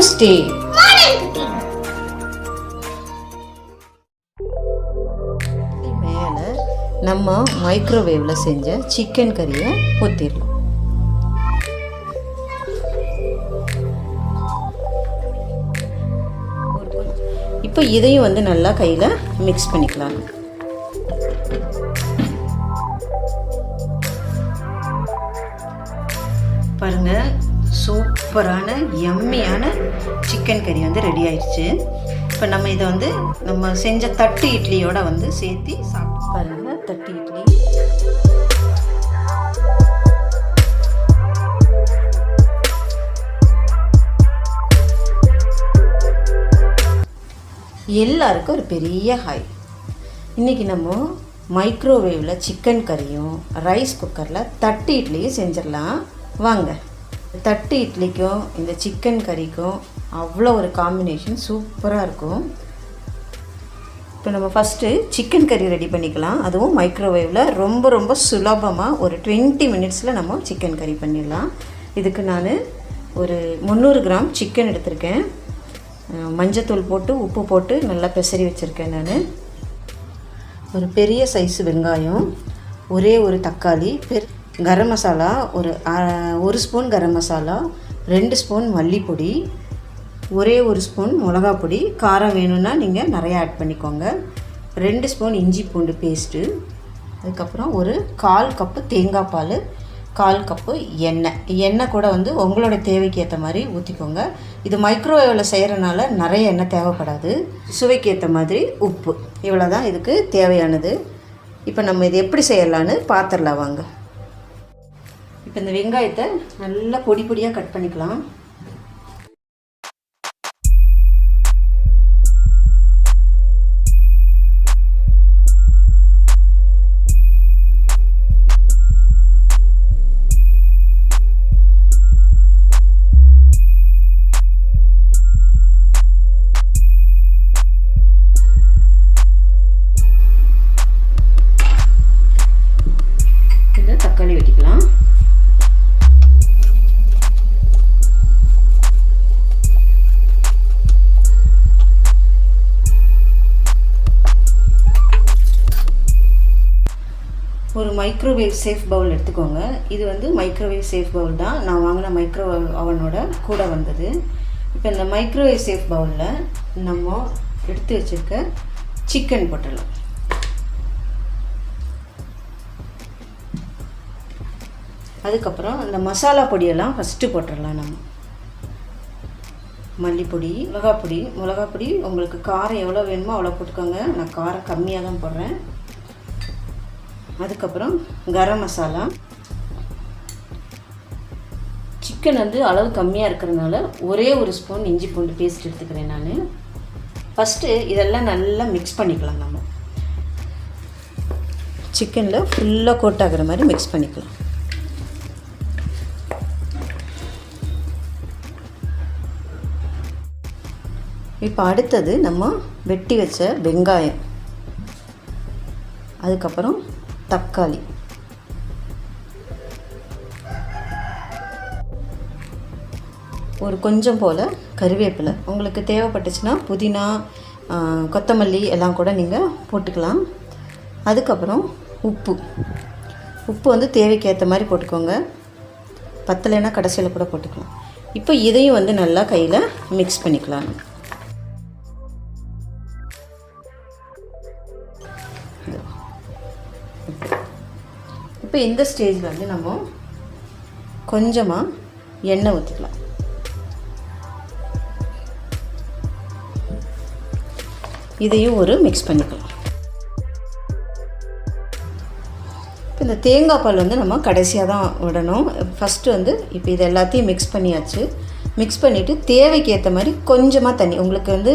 Tuesday. மேலே நம்ம மைக்ரோவேவில் செஞ்ச சிக்கன் கறியை ஊற்றிடலாம். இப்போ இதையும் வந்து நல்லா கையில் மிக்ஸ் பண்ணிக்கலாம். பாருங்கள், சூப்பரான யம்மியான சிக்கன் கறி வந்து ரெடி ஆயிடுச்சு. இப்போ நம்ம இதை வந்து நம்ம செஞ்ச தட்டு இட்லியோட வந்து சேர்த்து சாப்பிட்டு பாருங்கள். தட்டு இட்லி எல்லாருக்கும் ஒரு பெரிய ஹாய். இன்றைக்கி நம்ம மைக்ரோவேவில் சிக்கன் கறியும் ரைஸ் குக்கரில் தட்டு இட்லியும் செஞ்சிடலாம் வாங்க. தட்டு இட்லிக்கும் இந்த சிக்கன் கறிக்கும் அவ்வளோ ஒரு காம்பினேஷன் சூப்பராக இருக்கும். இப்போ நம்ம ஃபஸ்ட்டு சிக்கன் கறி ரெடி பண்ணிக்கலாம். அதுவும் மைக்ரோவேவில் ரொம்ப ரொம்ப சுலபமாக ஒரு 20 மினிட்ஸில் நம்ம சிக்கன் கறி பண்ணிடலாம். இதுக்கு நான் ஒரு 300 கிராம் சிக்கன் எடுத்திருக்கேன். மஞ்சத்தூள் போட்டு உப்பு போட்டு நல்லா பெசரி வச்சுருக்கேன். நான் ஒரு பெரிய சைஸு வெங்காயம், ஒரே ஒரு தக்காளி, கரம் மசாலா ஒரு ஸ்பூன் கரம் மசாலா, 2 ஸ்பூன் மல்லிப்பொடி, ஒரே ஒரு ஸ்பூன் மிளகாப்பொடி. காரம் வேணும்னா நீங்கள் நிறையா ஆட் பண்ணிக்கோங்க. 2 ஸ்பூன் இஞ்சி பூண்டு பேஸ்ட்டு, அதுக்கப்புறம் ஒரு 1/4 கப்பு தேங்காய் பால், 1/4 கப்பு எண்ணெய் கூட வந்து உங்களோட தேவைக்கு ஏற்ற மாதிரி ஊற்றிக்கோங்க. இது மைக்ரோவேவில் செய்கிறனால நிறைய எண்ணெய் தேவைப்படாது. சுவைக்கு ஏற்ற மாதிரி உப்பு, இவ்வளோ தான் இதுக்கு தேவையானது. இப்போ நம்ம இது எப்படி செய்யலான்னு பார்த்துடலாம் வாங்க. இப்போ இந்த வெங்காயத்தை நல்லா பொடி பொடியாக கட் பண்ணிக்கலாம். தக்காளி வெட்டிக்கலாம். ஒரு மைக்ரோவேவ் சேஃப் பவுல் எடுத்துக்கோங்க. இது வந்து மைக்ரோவேவ் சேஃப் பவுல் தான், நான் வாங்கின மைக்ரோவேவ் அவனோட கூட வந்தது. இப்போ இந்த மைக்ரோவேவ் சேஃப் பவுலில் நம்ம எடுத்து வச்சுருக்க சிக்கன் போட்டுடலாம். அதுக்கப்புறம் இந்த மசாலா பொடியெல்லாம் ஃபஸ்ட்டு போட்டுடலாம். நம்ம மல்லிப்பொடி, மிளகாப்பொடி உங்களுக்கு காரம் எவ்வளோ வேணுமோ அவ்வளோ போட்டுக்கோங்க. நான் காரம் கம்மியாக தான் போடுறேன். அதுக்கப்புறம் கரம் மசாலா. சிக்கன் வந்து அளவு கம்மியாக இருக்கிறதுனால ஒரே ஒரு ஸ்பூன் இஞ்சி பூண்டு பேஸ்ட் எடுத்துக்கிறேன் நான். ஃபஸ்ட்டு இதெல்லாம் நல்லா மிக்ஸ் பண்ணிக்கலாம். நம்ம சிக்கனில் ஃபுல்லாக கோட் ஆகிற மாதிரி மிக்ஸ் பண்ணிக்கலாம். இப்போ அடுத்தது நம்ம வெட்டி வச்ச வெங்காயம், அதுக்கப்புறம் தக்காளி, ஒரு கொஞ்சம் போல் கறிவேப்பிலை, உங்களுக்கு தேவைப்பட்டுச்சுன்னா புதினா, கொத்தமல்லி எல்லாம் கூட நீங்கள் போட்டுக்கலாம். அதுக்கப்புறம் உப்பு வந்து தேவைக்கு ஏற்ற மாதிரி போட்டுக்கோங்க. பத்தலைன்னா கடைசியில் கூட போட்டுக்கலாம். இப்போ இதையும் வந்து நல்லா கையில் மிக்ஸ் பண்ணிக்கலாம். இப்போ இந்த ஸ்டேஜில் வந்து நம்ம கொஞ்சமாக எண்ணெய் ஊற்றிக்கலாம். இதையும் ஒரு மிக்ஸ் பண்ணிக்கலாம். இப்போ இந்த தேங்காய் பால் வந்து நம்ம கடைசியாக தான் விடணும். ஃபஸ்ட்டு வந்து இப்போ இது எல்லாத்தையும் மிக்ஸ் பண்ணியாச்சு. மிக்ஸ் பண்ணிவிட்டு தேவைக்கு ஏற்ற மாதிரி கொஞ்சமாக தண்ணி, உங்களுக்கு வந்து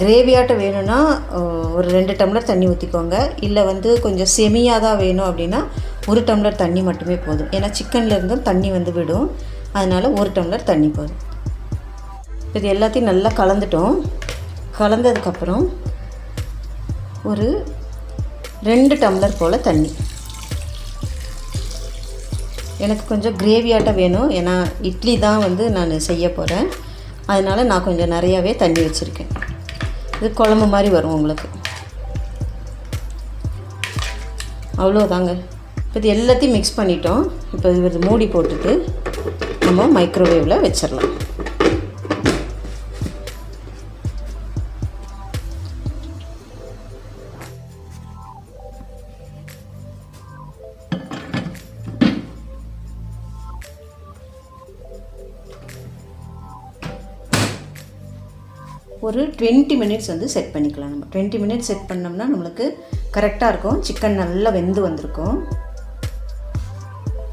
கிரேவியாட்ட வேணும்னா ஒரு 2 டம்ளர் தண்ணி ஊற்றிக்கோங்க. இல்லை வந்து கொஞ்சம் செமியாக தான் வேணும் அப்படின்னா 1 டம்ளர் தண்ணி மட்டுமே போதும். ஏன்னா சிக்கனில் இருந்தும் தண்ணி வந்து விடும், அதனால் 1 டம்ளர் தண்ணி போதும். இது எல்லாத்தையும் நல்லா கலந்துட்டோம். கலந்ததுக்கப்புறம் ஒரு 2 டம்ளர் போல் தண்ணி. எனக்கு கொஞ்சம் கிரேவியாட்ட வேணும், ஏன்னா இட்லி தான் வந்து நான் செய்ய போகிறேன். அதனால் நான் கொஞ்சம் நிறையாவே தண்ணி வச்சுருக்கேன். இது குழம்பு மாதிரி வரும் உங்களுக்கு. அவ்வளோதாங்க. இப்போ இது எல்லாத்தையும் மிக்ஸ் பண்ணிட்டோம். இப்போ இது மூடி போட்டுட்டு நம்ம மைக்ரோவேவில் வச்சிடலாம். ஒரு 20 மினிட்ஸ் வந்து செட் பண்ணிக்கலாம். நம்ம 20 மினிட்ஸ் செட் பண்ணோம்னா நம்மளுக்கு கரெக்டாக இருக்கும். சிக்கன் நல்லா வெந்து வந்திருக்கும்.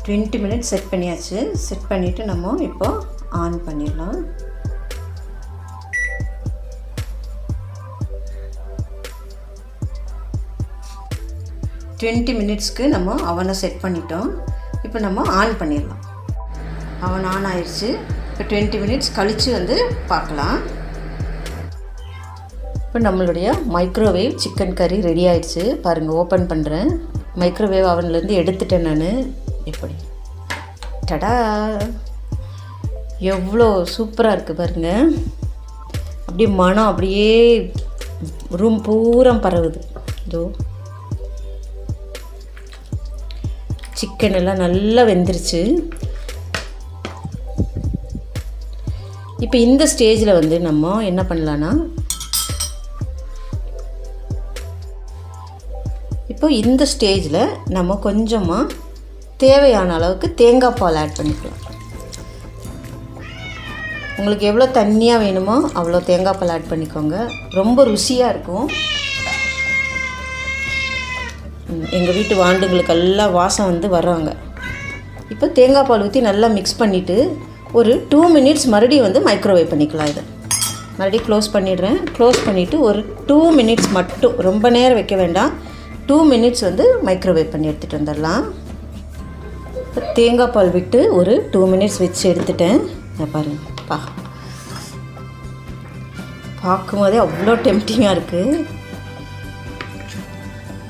20 மினிட்ஸ் செட் பண்ணியாச்சு. செட் பண்ணிவிட்டு நம்ம இப்போ ஆன் பண்ணிடலாம். டுவெண்ட்டி மினிட்ஸ்க்கு நம்ம அவனை செட் பண்ணிட்டோம். இப்போ நம்ம ஆன் பண்ணிடலாம். அவன் ஆன் ஆயிடுச்சு. இப்போ 20 மினிட்ஸ் கழித்து வந்து பார்க்கலாம். இப்போ நம்மளுடைய மைக்ரோவேவ் சிக்கன் கறி ரெடி ஆயிடுச்சு. பாருங்கள், ஓப்பன் பண்ணுறேன். மைக்ரோவேவ் அவன்லேருந்து எடுத்துட்டேன் நான். இப்படி டடா, எவ்வளோ சூப்பராக இருக்குது பாருங்கள். அப்படியே மனம் அப்படியே ரூம் பூரா பரவுது. இதோ சிக்கன் எல்லாம் நல்லா வெந்துருச்சு. இப்போ இந்த ஸ்டேஜில் வந்து நம்ம என்ன பண்ணலான்னா, இப்போ இந்த ஸ்டேஜில் நம்ம கொஞ்சமாக தேவையான அளவுக்கு தேங்காய் பால் ஆட் பண்ணிக்கலாம். உங்களுக்கு எவ்வளோ தண்ணியாக வேணுமோ அவ்வளோ தேங்காய் பால் ஆட் பண்ணிக்கோங்க. ரொம்ப ருசியாக இருக்கும். எங்கள் வீட்டு வாண்டுங்களுக்கெல்லாம் வாசம் வந்து வர்றாங்க. இப்போ தேங்காய் பால் ஊற்றி நல்லா மிக்ஸ் பண்ணிவிட்டு ஒரு 2 மினிட்ஸ் மறுபடியும் வந்து மைக்ரோவேவ் பண்ணிக்கலாம். இதை மறுபடியும் க்ளோஸ் பண்ணிடுறேன். க்ளோஸ் பண்ணிவிட்டு ஒரு 2 மினிட்ஸ் மட்டும், ரொம்ப நேரம் வைக்க வேண்டாம், 2 மினிட்ஸ் வந்து மைக்ரோவேவ் பண்ணி எடுத்துகிட்டு வந்துடலாம். இப்போ தேங்காய் பால் விட்டு ஒரு 2 மினிட்ஸ் வச்சு எடுத்துட்டேன். பாருங்க, பார்க்கும்போதே அவ்வளோ டெம்டிங்காக இருக்குது.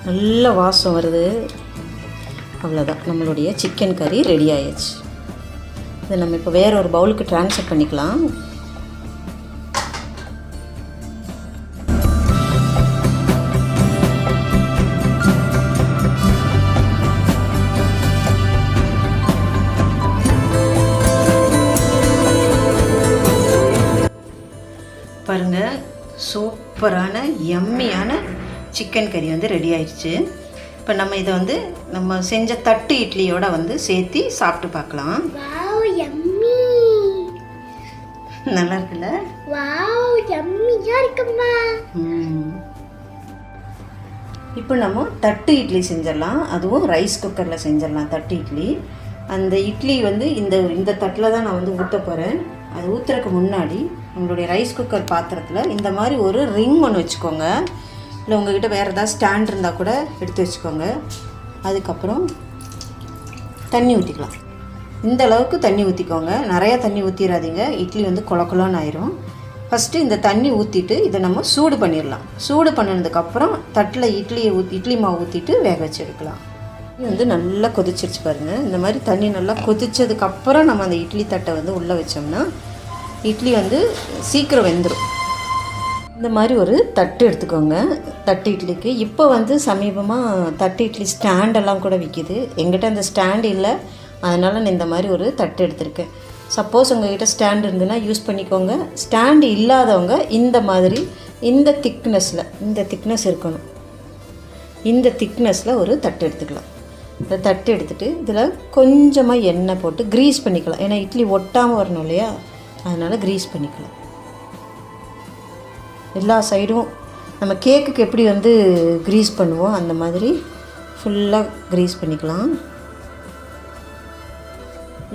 நல்ல வாசம் வருது. அவ்வளோதான், நம்மளுடைய சிக்கன் கறி ரெடி ஆயிடுச்சு. இதை நம்ம இப்போ வேறு ஒரு பவுலுக்கு ட்ரான்ஸ்ஃபர் பண்ணிக்கலாம். பாருங்கள், சூப்பரான யம்மியான சிக்கன் கறி வந்து ரெடி ஆயிடுச்சு. இப்போ நம்ம இதை வந்து நம்ம செஞ்ச தட்டு இட்லியோட வந்து சேர்த்து சாப்பிட்டு பார்க்கலாம். நல்லா இருக்குல்ல? இப்போ நம்ம தட்டு இட்லி செஞ்சிடலாம். அதுவும் ரைஸ் குக்கரில் செஞ்சிடலாம் தட்டு இட்லி. அந்த இட்லி வந்து இந்த தட்டில் தான் நான் வந்து ஊற்ற போகிறேன். அது ஊற்றுறதுக்கு முன்னாடி உங்களுடைய ரைஸ் குக்கர் பாத்திரத்தில் இந்த மாதிரி ஒரு ரிங் ஒன்று வச்சுக்கோங்க. இல்லை உங்கள்கிட்ட வேறு ஏதாவது ஸ்டாண்ட் இருந்தால் கூட எடுத்து வச்சுக்கோங்க. அதுக்கப்புறம் தண்ணி ஊற்றிக்கலாம். இந்த அளவுக்கு தண்ணி ஊற்றிக்கோங்க. நிறையா தண்ணி ஊற்றிடாதீங்க, இட்லி வந்து கொலன்னு ஆயிரும். ஃபஸ்ட்டு இந்த தண்ணி ஊற்றிட்டு இதை நம்ம சூடு பண்ணிடலாம். சூடு பண்ணினதுக்கப்புறம் தட்டில் இட்லி மாவு ஊற்றிட்டு வேக வச்சு எடுக்கலாம். இது வந்து நல்லா கொதிச்சிருச்சு பாருங்கள். இந்த மாதிரி தண்ணி நல்லா கொதிச்சதுக்கப்புறம் நம்ம அந்த இட்லி தட்டை வந்து உள்ளே வச்சோம்னா இட்லி வந்து சீக்கிரம் வெந்துடும். இந்த மாதிரி ஒரு தட்டு எடுத்துக்கோங்க தட்டு இட்லிக்கு. இப்போ வந்து சமீபமாக தட்டு இட்லி ஸ்டாண்டெல்லாம் கூட விற்கிது. எங்கிட்ட அந்த ஸ்டாண்ட் இல்லை, அதனால் நான் இந்த மாதிரி ஒரு தட்டு எடுத்திருக்கேன். சப்போஸ் உங்கள்கிட்ட ஸ்டாண்ட் இருந்துன்னா யூஸ் பண்ணிக்கோங்க. ஸ்டாண்டு இல்லாதவங்க இந்த மாதிரி இந்த திக்னஸ் இருக்கணும். இந்த திக்னஸில் ஒரு தட்டு எடுத்துக்கலாம். இந்த தட்டு எடுத்துகிட்டு இதில் கொஞ்சமாக எண்ணெய் போட்டு க்ரீஸ் பண்ணிக்கலாம். ஏன்னா இட்லி ஒட்டாமல் வரணும் இல்லையா, அதனால் க்ரீஸ் பண்ணிக்கலாம். எல்லா சைடும் நம்ம கேக்குக்கு எப்படி வந்து க்ரீஸ் பண்ணுவோம் அந்த மாதிரி ஃபுல்லாக க்ரீஸ் பண்ணிக்கலாம்.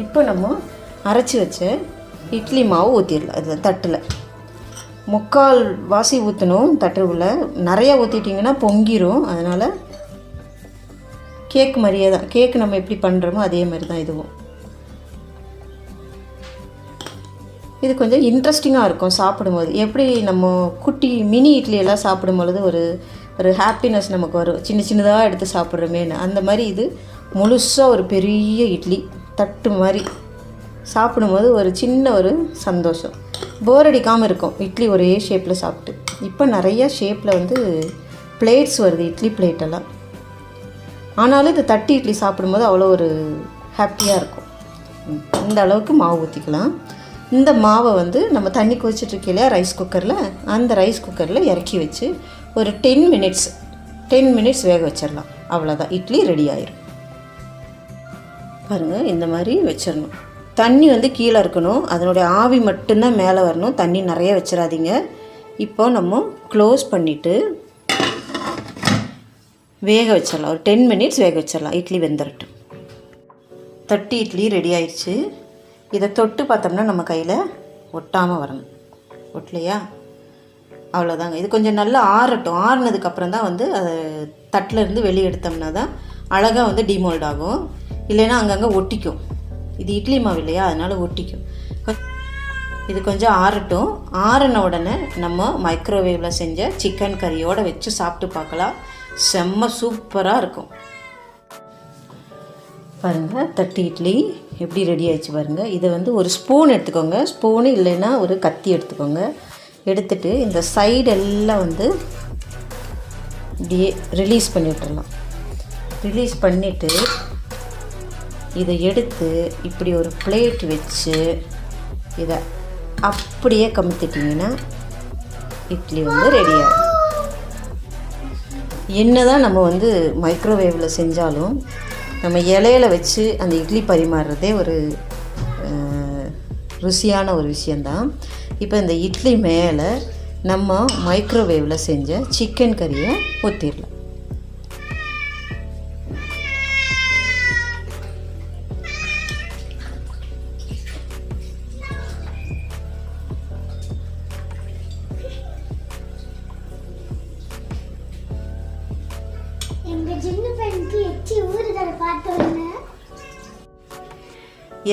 இப்போ நம்ம அரைச்சி வச்ச இட்லி மாவு ஊற்றிடலாம். அது தட்டில் 3/4 வாசி ஊற்றணும். தட்டுக்குள்ளே நிறையா ஊற்றிட்டிங்கன்னா பொங்கிரும். அதனால் கேக் மாதிரியே தான், கேக்கு நம்ம எப்படி பண்ணுறோமோ அதே மாதிரி தான் இதுவும். இது கொஞ்சம் இன்ட்ரெஸ்டிங்காக இருக்கும் சாப்பிடும்போது. எப்படி நம்ம குட்டி மினி இட்லியெல்லாம் சாப்பிடும்பொழுது ஒரு ஹாப்பினஸ் நமக்கு வரும், சின்னதாக எடுத்து சாப்பிட்றோமேன்னு. அந்த மாதிரி இது முழுசாக ஒரு பெரிய இட்லி தட்டு மாதிரி சாப்பிடும்போது ஒரு சின்ன ஒரு சந்தோஷம். போர் அடிக்காமல் இருக்கும் இட்லி ஒரே ஷேப்பில் சாப்பிட்டு. இப்போ நிறையா ஷேப்பில் வந்து பிளேட்ஸ் வருது, இட்லி பிளேட்டெல்லாம். ஆனாலும் இந்த தட்டு இட்லி சாப்பிடும்போது அவ்வளோ ஒரு ஹாப்பியாக இருக்கும். இந்த அளவுக்கு மாவு ஊற்றிக்கலாம். இந்த மாவை வந்து நம்ம தண்ணி கொதிச்சிட்ருக்கு இல்லையா ரைஸ் குக்கரில், அந்த ரைஸ் குக்கரில் இறக்கி வச்சு ஒரு 10 மினிட்ஸ் வேக வச்சிடலாம். அவ்வளோதான், இட்லி ரெடி ஆயிரும். பாருங்கள், இந்த மாதிரி வச்சிடணும். தண்ணி வந்து கீழே இருக்கணும், அதனுடைய ஆவி மட்டும்தான் மேலே வரணும். தண்ணி நிறைய வச்சிடாதீங்க. இப்போ நம்ம க்ளோஸ் பண்ணிவிட்டு வேக வச்சிடலாம். ஒரு 10 மினிட்ஸ் வேக வச்சிடலாம், இட்லி வெந்துடட்டும். தட்டு இட்லி ரெடி ஆயிடுச்சு. இதை தொட்டு பார்த்தோம்னா நம்ம கையில் ஒட்டாமல் வரணும். ஒட்டலையா? அவ்வளோதாங்க. இது கொஞ்சம் நல்லா ஆறட்டும். ஆறுனதுக்கப்புறம் தான் வந்து அதை தட்டிலேருந்து வெளியே எடுத்தோம்னா தான் அழகாக வந்து டிமோல்ட் ஆகும். இல்லைன்னா அங்கங்கே ஒட்டிக்கும். இது இட்லி மாவு இல்லையா, அதனால் ஒட்டிக்கும். இது கொஞ்சம் ஆறட்டும். ஆறின உடனே நம்ம மைக்ரோவேவில் செஞ்ச சிக்கன் கறியோடு வச்சு சாப்பிட்டு பார்க்கலாம். செம்ம சூப்பராக இருக்கும். பாருங்கள், தட்டு இட்லி எப்படி ரெடி ஆகிடுச்சு பாருங்கள். இதை வந்து ஒரு ஸ்பூன் எடுத்துக்கோங்க. ஸ்பூனு இல்லைன்னா ஒரு கத்தி எடுத்துக்கோங்க. எடுத்துகிட்டு இந்த சைடெல்லாம் வந்து இப்படியே ரிலீஸ் பண்ணி விட்டுடலாம். ரிலீஸ் பண்ணிவிட்டு இதை எடுத்து இப்படி ஒரு பிளேட் வச்சு இதை அப்படியே கமுத்திட்டிங்கன்னா இட்லி வந்து ரெடி ஆகும். என்ன தான் நம்ம வந்து மைக்ரோவேவில் செஞ்சாலும் நம்ம இலையில வச்சு அந்த இட்லி பரிமாறுறதே ஒரு ருசியான ஒரு விஷயந்தான். இப்போ இந்த இட்லி மேலே நம்ம மைக்ரோவேவில் செஞ்ச சிக்கன் கறியை ஊற்றிடலாம்.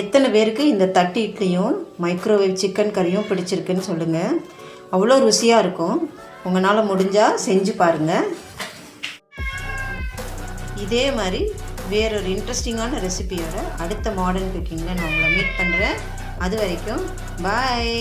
எத்தனை பேருக்கு இந்த தட்டு இட்லியும் மைக்ரோவேவ் சிக்கன் கறியும் பிடிச்சிருக்குன்னு சொல்லுங்கள். அவ்வளோ ருசியாக இருக்கும். உங்களால் முடிஞ்சால் செஞ்சு பாருங்கள். இதே மாதிரி வேறொரு இன்ட்ரெஸ்டிங்கான ரெசிபியோட அடுத்த மாடர்ன் குக்கிங்கில் நான் உங்களை மீட் பண்ணுறேன். அது வரைக்கும் பாய்.